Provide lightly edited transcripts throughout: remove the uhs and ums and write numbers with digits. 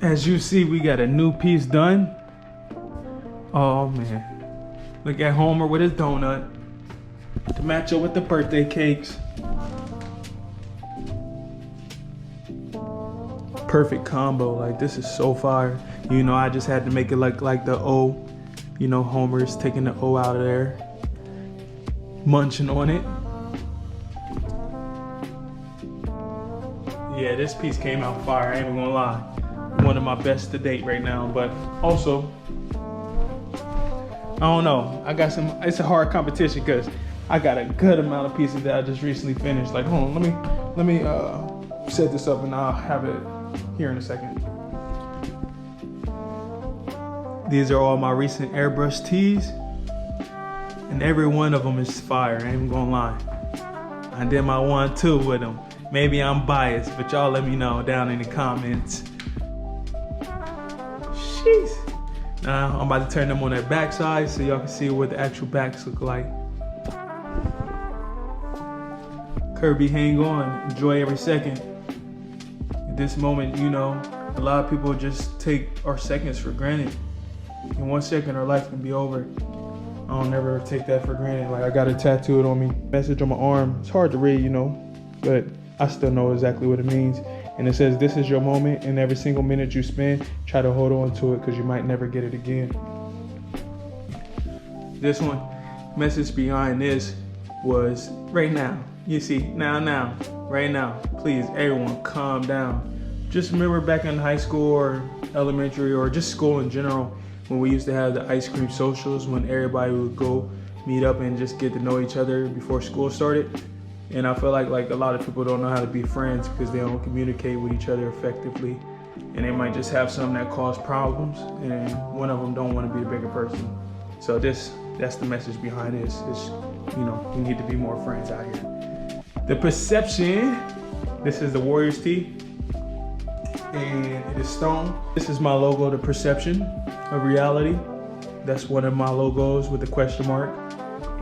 As you see, we got a new piece done. Oh man. Look at Homer with his donut to match up with the birthday cakes. Perfect combo. Like, this is so fire. You know, I just had to make it like the O. You know, Homer's taking the O out of there, munching on it. Yeah, this piece came out fire, I ain't even gonna lie. One of my best to date right now, but also, I don't know, I got some, it's a hard competition because I got a good amount of pieces that I just recently finished. Like, hold on, let me set this up and I'll have it here in a second. These are all my recent airbrush tees, and every one of them is fire, I ain't even gonna lie. I did my 1-2 with them. Maybe I'm biased, but y'all let me know down in the comments. Jeez. Now I'm about to turn them on their backside so y'all can see what the actual backs look like. Kirby, hang on, enjoy every second. At this moment, you know, a lot of people just take our seconds for granted. In 1 second, our life can be over. I don't never take that for granted. Like, I got it tattooed on me, message on my arm. It's hard to read, you know, but I still know exactly what it means. And it says, this is your moment, and every single minute you spend, try to hold on to it because you might never get it again. This one, message behind this was, right now. You see, now, right now. Please, everyone, calm down. Just remember back in high school or elementary or just school in general, when we used to have the ice cream socials, when everybody would go meet up and just get to know each other before school started. And I feel like a lot of people don't know how to be friends because they don't communicate with each other effectively. And they might just have some that cause problems, and one of them don't want to be a bigger person. So that's the message behind this, is, you know, we need to be more friends out here. The perception, this is the Warriors tee, and it is stone. This is my logo, the perception of reality. That's one of my logos with a question mark.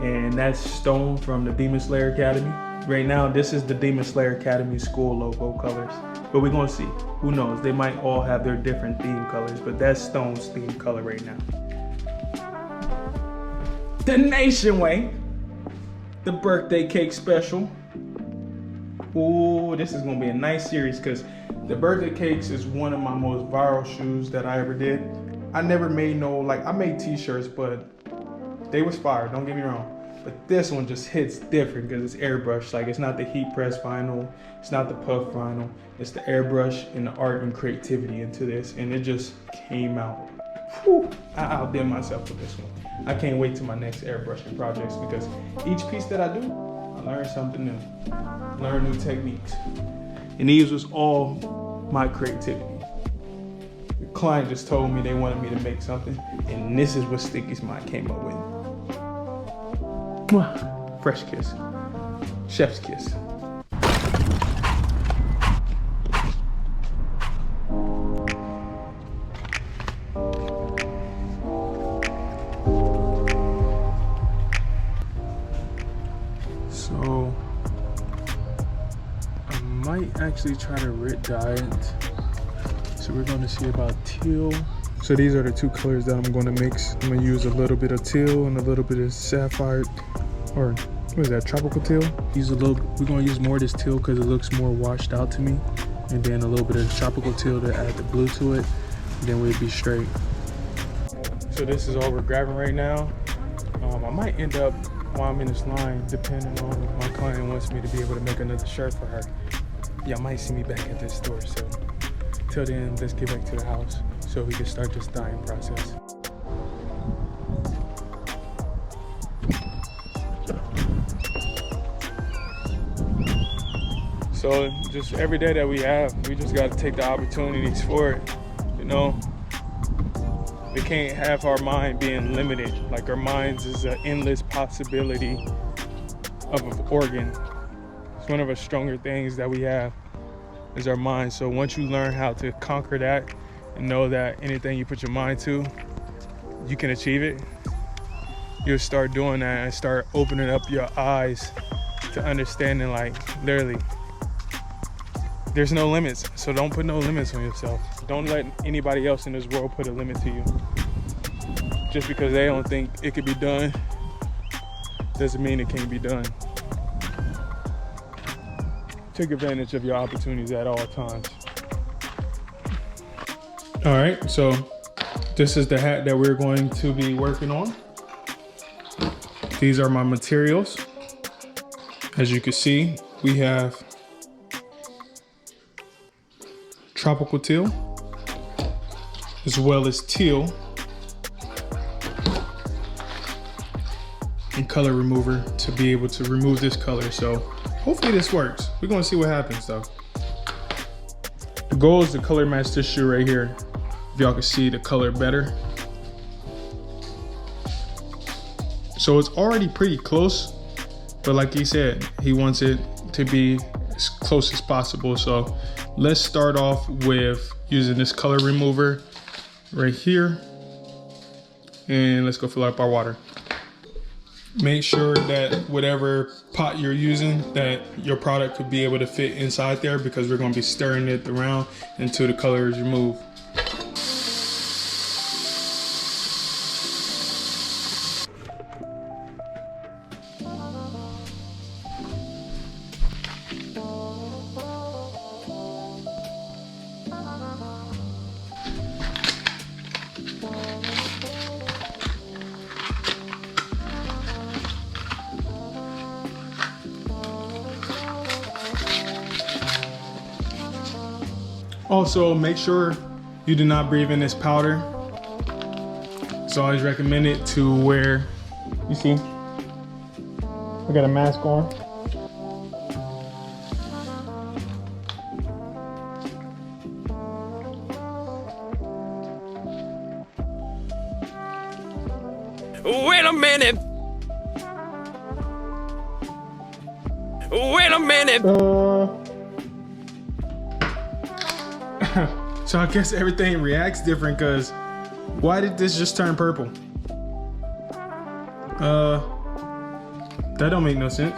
And that's stone from the Demon Slayer Academy. Right now, this is the Demon Slayer Academy school logo colors. But we're gonna see, who knows? They might all have their different theme colors, but that's Stone's theme color right now. The Nation Way, the birthday cake special. Ooh, this is gonna be a nice series because the birthday cakes is one of my most viral shoes that I ever did. I never made I made t-shirts, but they was fire, don't get me wrong. But this one just hits different because it's airbrush. Like, it's not the heat press vinyl, it's not the puff vinyl, it's the airbrush and the art and creativity into this, and it just came out. Whew, I outdid myself with this one. I can't wait to my next airbrushing projects because each piece that I do, I learn something new, learn new techniques. And these was all my creativity. The client just told me they wanted me to make something, and this is what Sticky's Mind came up with. Fresh kiss, chef's kiss. So I might actually try to Rit dye it. So we're going to see about teal. So these are the two colors that I'm going to mix. I'm going to use a little bit of teal and a little bit of sapphire, or what is that, tropical teal? We're going to use more of this teal because it looks more washed out to me. And then a little bit of tropical teal to add the blue to it. And then we'll be straight. So this is all we're grabbing right now. I might end up, while I'm in this line, depending on if my client wants me to be able to make another shirt for her. Y'all might see me back at this store, so till then, let's get back to the house so we can start this dyeing process. So just every day that we have, we just got to take the opportunities for it, you know? We can't have our mind being limited. Like, our minds is an endless possibility of an organ. It's one of the stronger things that we have is our mind. So once you learn how to conquer that and know that anything you put your mind to, you can achieve it, you'll start doing that and start opening up your eyes to understanding, like, literally there's no limits. So don't put no limits on yourself. Don't let anybody else in this world put a limit to you. Just because they don't think it could be done, doesn't mean it can't be done. Take advantage of your opportunities at all times. All right, so this is the hat that we're going to be working on. These are my materials. As you can see, we have tropical teal, as well as teal, and color remover to be able to remove this color. So hopefully this works. We're gonna see what happens though. The goal is to color match this shoe right here. If y'all can see the color better. So it's already pretty close, but like he said, he wants it to be as close as possible. So let's start off with using this color remover right here. And let's go fill up our water. Make sure that whatever pot you're using, that your product could be able to fit inside there, because we're gonna be stirring it around until the color is removed. Also, make sure you do not breathe in this powder. It's always recommended to wear, you see, I got a mask on. Wait a minute. Wait a minute. So I guess everything reacts different, because why did this just turn purple? That don't make no sense.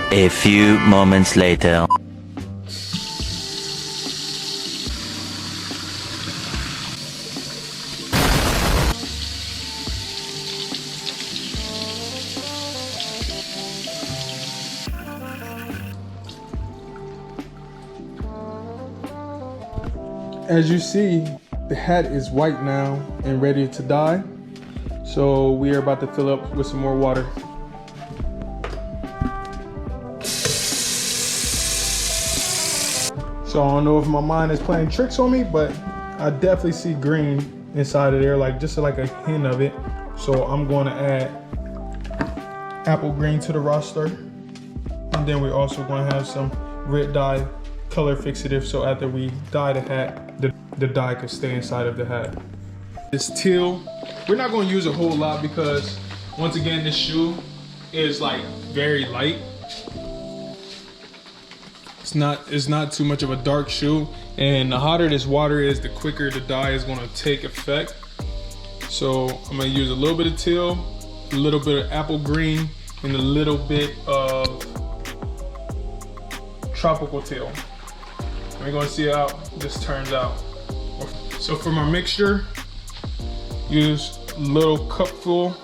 A few moments later. As you see, the hat is white now and ready to dye. So we are about to fill up with some more water. So I don't know if my mind is playing tricks on me, but I definitely see green inside of there, like just like a hint of it. So I'm going to add apple green to the roster. And then we're also going to have some Rit Dye color fixative, so after we dye the hat, the dye can stay inside of the hat. This teal, we're not going to use a whole lot, because once again, this shoe is like very light. It's not too much of a dark shoe, and the hotter this water is, the quicker the dye is going to take effect. So I'm going to use a little bit of teal, a little bit of apple green, and a little bit of tropical teal. We're going to see how this turns out. So for my mixture, use a little cupful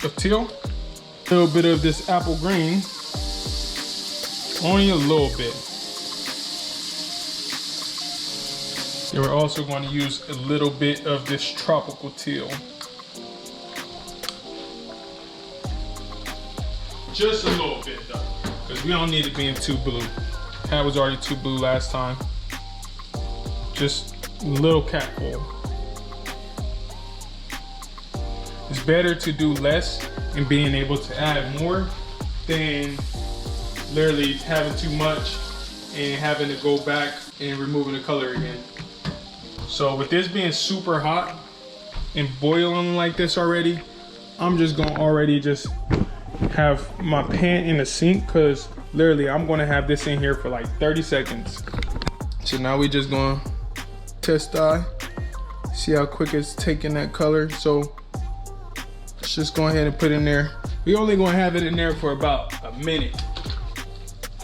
of teal. A little bit of this apple green, only a little bit. And we're also going to use a little bit of this tropical teal. Just a little bit though, because we don't need it being too blue. Hat was already too blue last time. Just a little capful. It's better to do less and being able to add more than literally having too much and having to go back and removing the color again. So with this being super hot and boiling like this already, I'm just gonna already just have my pan in the sink, because literally I'm gonna have this in here for like 30 seconds. So now we just gonna test dye, see how quick it's taking that color. So let's just go ahead and put it in there. We only gonna have it in there for about a minute,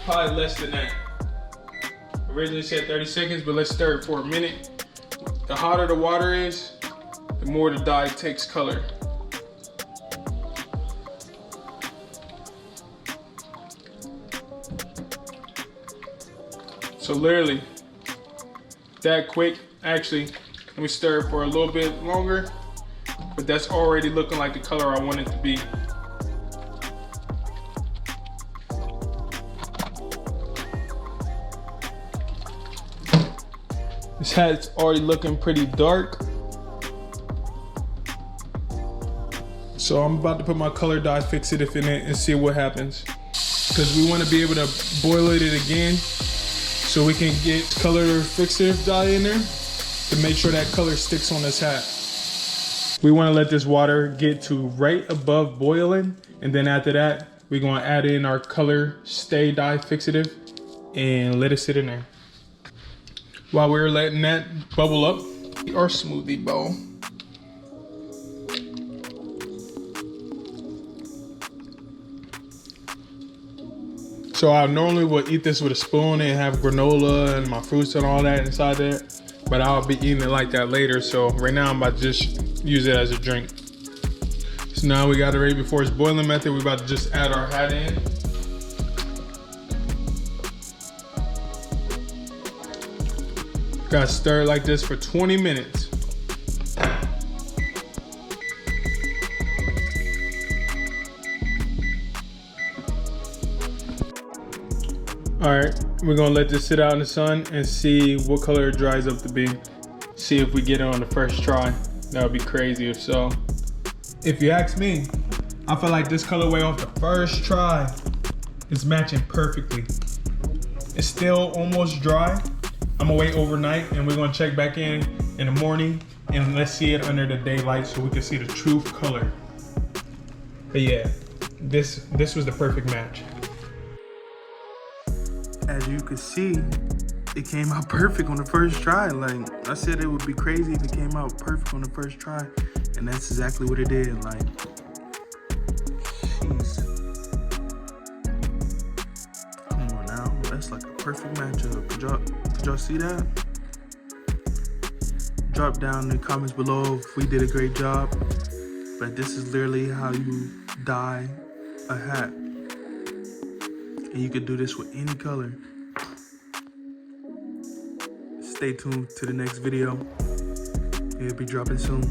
probably less than that. Originally said 30 seconds, but let's stir it for a minute. The hotter the water is, the more the dye takes color. So literally that quick. Actually, let me stir it for a little bit longer, but that's already looking like the color I want it to be. This hat's already looking pretty dark. So I'm about to put my color dye fixative in it and see what happens. Because we want to be able to boil it again so we can get color fixative dye in there to make sure that color sticks on this hat. We want to let this water get to right above boiling, and then after that, we're going to add in our color stay dye fixative and let it sit in there. While we're letting that bubble up, our smoothie bowl. So I normally would eat this with a spoon and have granola and my fruits and all that inside there, but I'll be eating it like that later. So right now I'm about to just use it as a drink. So now we got it ready before its boiling method. We're about to just add our hat in. Gotta stir it like this for 20 minutes. All right, we're gonna let this sit out in the sun and see what color it dries up to be. See if we get it on the first try. That would be crazy if so. If you ask me, I feel like this colorway off the first try is matching perfectly. It's still almost dry. I'm gonna wait overnight and we're gonna check back in the morning and let's see it under the daylight so we can see the true color. But yeah, this was the perfect match. As you can see, it came out perfect on the first try. Like I said, it would be crazy if it came out perfect on the first try, and that's exactly what it did. Like, jeez. Come on now, that's like a perfect matchup. Could y'all see that? Drop down in the comments below if we did a great job. But this is literally how you dye a hat. And you could do this with any color. Stay tuned to the next video. It'll be dropping soon.